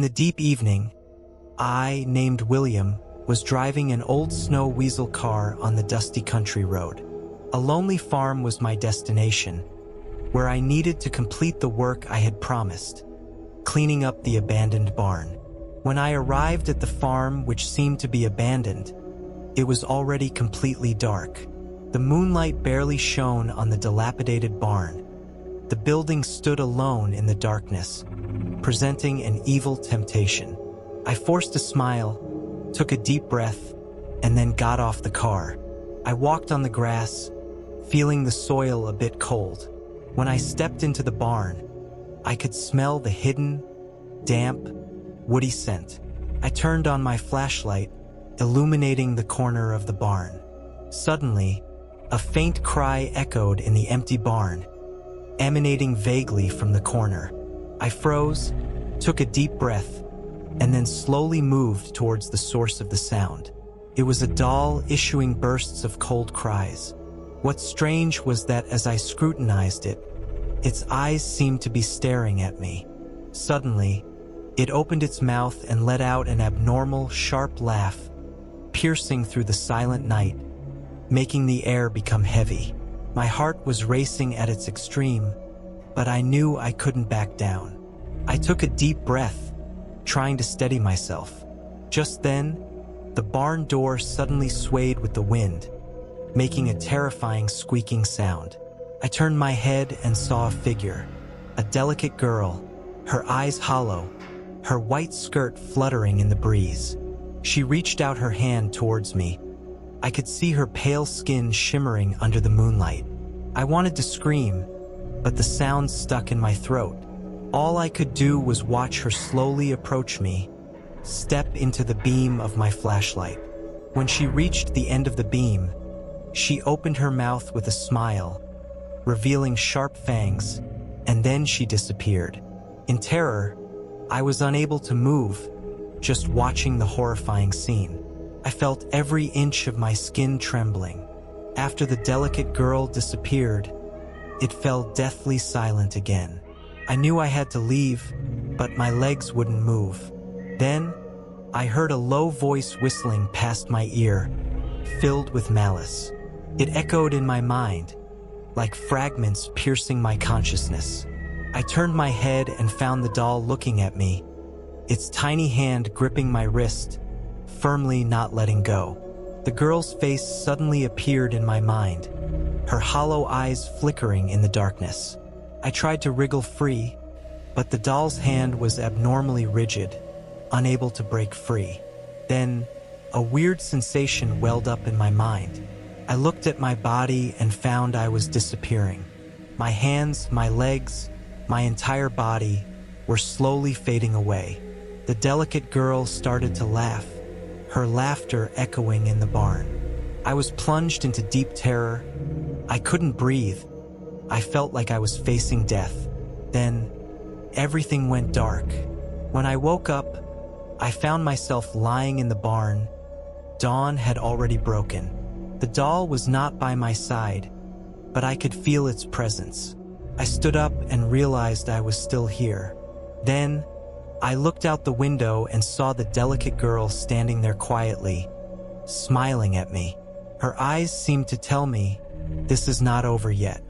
the deep evening, I, named William, was driving an old snow weasel car on the dusty country road. A lonely farm was my destination, where I needed to complete the work I had promised, cleaning up the abandoned barn. When I arrived at the farm, which seemed to be abandoned, it was already completely dark. The moonlight barely shone on the dilapidated barn. The building stood alone in the darkness, presenting an evil temptation. I forced a smile, took a deep breath, and then got off the car. I walked on the grass, feeling the soil a bit cold. When I stepped into the barn, I could smell the hidden, damp, woody scent. I turned on my flashlight, illuminating the corner of the barn. Suddenly, a faint cry echoed in the empty barn, emanating vaguely from the corner. I froze, took a deep breath, and then slowly moved towards the source of the sound. It was a doll issuing bursts of cold cries. What's strange was that as I scrutinized it, its eyes seemed to be staring at me. Suddenly, it opened its mouth and let out an abnormal, sharp laugh, piercing through the silent night, making the air become heavy. My heart was racing at its extreme, but I knew I couldn't back down. I took a deep breath, trying to steady myself. Just then, the barn door suddenly swayed with the wind, making a terrifying squeaking sound. I turned my head and saw a figure, a delicate girl, her eyes hollow, her white skirt fluttering in the breeze. She reached out her hand towards me. I could see her pale skin shimmering under the moonlight. I wanted to scream, but the sound stuck in my throat. All I could do was watch her slowly approach me, step into the beam of my flashlight. When she reached the end of the beam, she opened her mouth with a smile, revealing sharp fangs, and then she disappeared. In terror, I was unable to move, just watching the horrifying scene. I felt every inch of my skin trembling. After the delicate girl disappeared, it fell deathly silent again. I knew I had to leave, but my legs wouldn't move. Then, I heard a low voice whistling past my ear, filled with malice. It echoed in my mind, like fragments piercing my consciousness. I turned my head and found the doll looking at me, its tiny hand gripping my wrist, firmly not letting go. The girl's face suddenly appeared in my mind, her hollow eyes flickering in the darkness. I tried to wriggle free, but the doll's hand was abnormally rigid, unable to break free. Then, a weird sensation welled up in my mind. I looked at my body and found I was disappearing. My hands, my legs, my entire body were slowly fading away. The delicate girl started to laugh, her laughter echoing in the barn. I was plunged into deep terror. I couldn't breathe. I felt like I was facing death. Then, everything went dark. When I woke up, I found myself lying in the barn. Dawn had already broken. The doll was not by my side, but I could feel its presence. I stood up and realized I was still here. Then, I looked out the window and saw the delicate girl standing there quietly, smiling at me. Her eyes seemed to tell me, "This is not over yet."